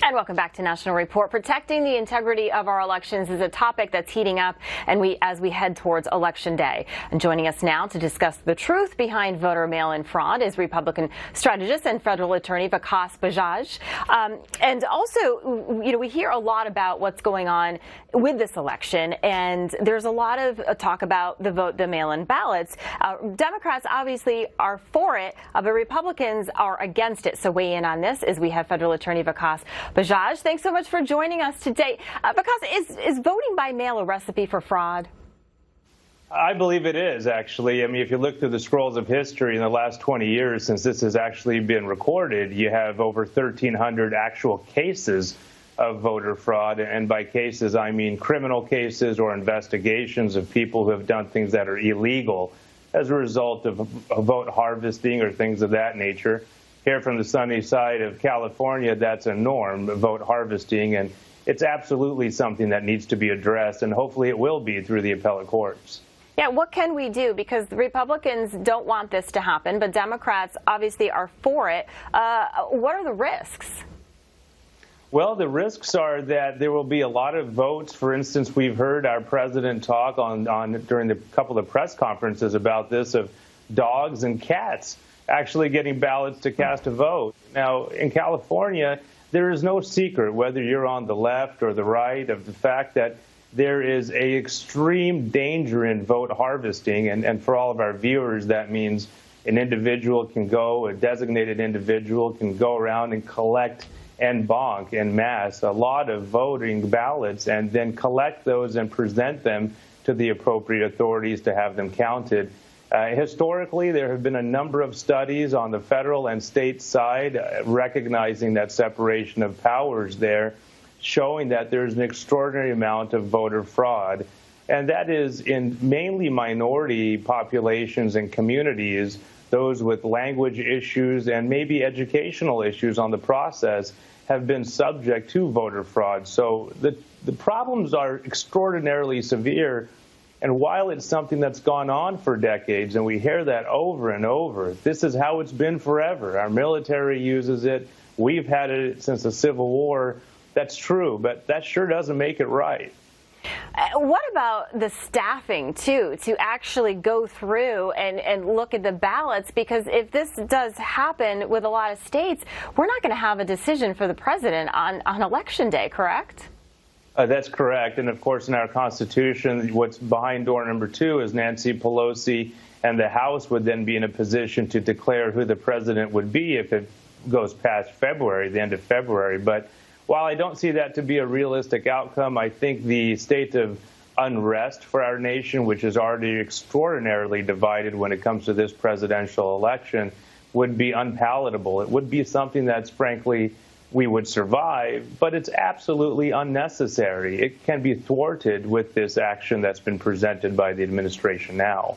And welcome back to National Report. Protecting the integrity of our elections is a topic that's heating up as we head towards Election Day. And joining us now to discuss the truth behind voter mail-in fraud is Republican strategist and federal attorney Vikas Bajaj. And also, we hear a lot about what's going on with this election, and there's a lot of talk about the mail-in ballots. Democrats obviously are for it, but Republicans are against it. So weigh in on this as we have federal attorney Vikas Bajaj, thanks so much for joining us today. Vikas, is voting by mail a recipe for fraud? I believe it is, actually. I mean, if you look through the scrolls of history in the last 20 years since this has actually been recorded, you have over 1,300 actual cases of voter fraud. And by cases, I mean criminal cases or investigations of people who have done things that are illegal as a result of vote harvesting or things of that nature. Here from the sunny side of California, that's a norm, vote harvesting, and it's absolutely something that needs to be addressed, and hopefully it will be through the appellate courts. Yeah, what can we do? Because the Republicans don't want this to happen, but Democrats obviously are for it. What are the risks? Well, the risks are that there will be a lot of votes. For instance, we've heard our president talk during the couple of press conferences about this, of dogs and cats actually getting ballots to cast a vote. Now, in California, there is no secret, whether you're on the left or the right, of the fact that there is a extreme danger in vote harvesting. And for all of our viewers, that means an individual can go, a designated individual can go around and collect en banc, en masse, a lot of voting ballots, and then collect those and present them to the appropriate authorities to have them counted. Historically, there have been a number of studies on the federal and state side recognizing that separation of powers there, showing that there's an extraordinary amount of voter fraud. And that is in mainly minority populations and communities, those with language issues and maybe educational issues on the process have been subject to voter fraud. So the problems are extraordinarily severe. And while it's something that's gone on for decades, and we hear that over and over, this is how it's been forever. Our military uses it. We've had it since the Civil War. That's true, but that sure doesn't make it right. What about the staffing, too, to actually go through and look at the ballots? Because if this does happen with a lot of states, we're not going to have a decision for the president on Election Day, correct? That's correct. And of course, in our Constitution, what's behind door number 2 is Nancy Pelosi and the House would then be in a position to declare who the president would be if it goes past February, the end of February. But while I don't see that to be a realistic outcome, I think the state of unrest for our nation, which is already extraordinarily divided when it comes to this presidential election, would be unpalatable. It would be something that's, frankly, we would survive, but it's absolutely unnecessary. It can be thwarted with this action that's been presented by the administration now.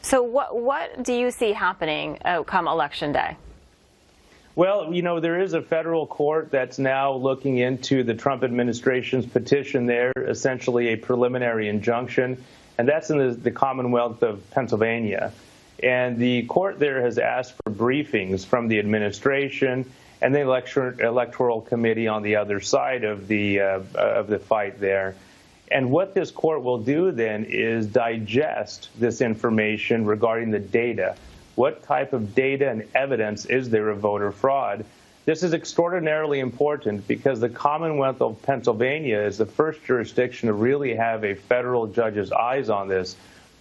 So what do you see happening come Election Day? Well, there is a federal court that's now looking into the Trump administration's petition there, essentially a preliminary injunction, and that's in the Commonwealth of Pennsylvania. And the court there has asked for briefings from the administration and the electoral committee on the other side of the fight there. And what this court will do then is digest this information regarding the data. What type of data and evidence is there of voter fraud? This is extraordinarily important because the Commonwealth of Pennsylvania is the first jurisdiction to really have a federal judge's eyes on this.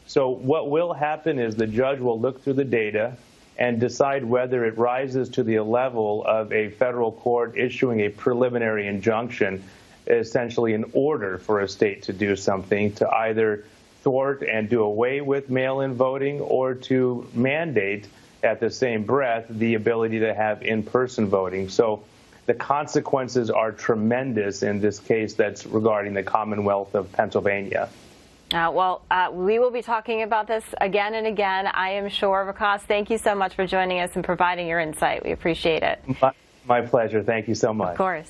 So what will happen is the judge will look through the data and decide whether it rises to the level of a federal court issuing a preliminary injunction, essentially an order for a state to do something, to either thwart and do away with mail-in voting or to mandate at the same breath the ability to have in-person voting. So the consequences are tremendous in this case that's regarding the Commonwealth of Pennsylvania. We will be talking about this again and again, I am sure. Vikas, thank you so much for joining us and providing your insight. We appreciate it. My pleasure. Thank you so much. Of course.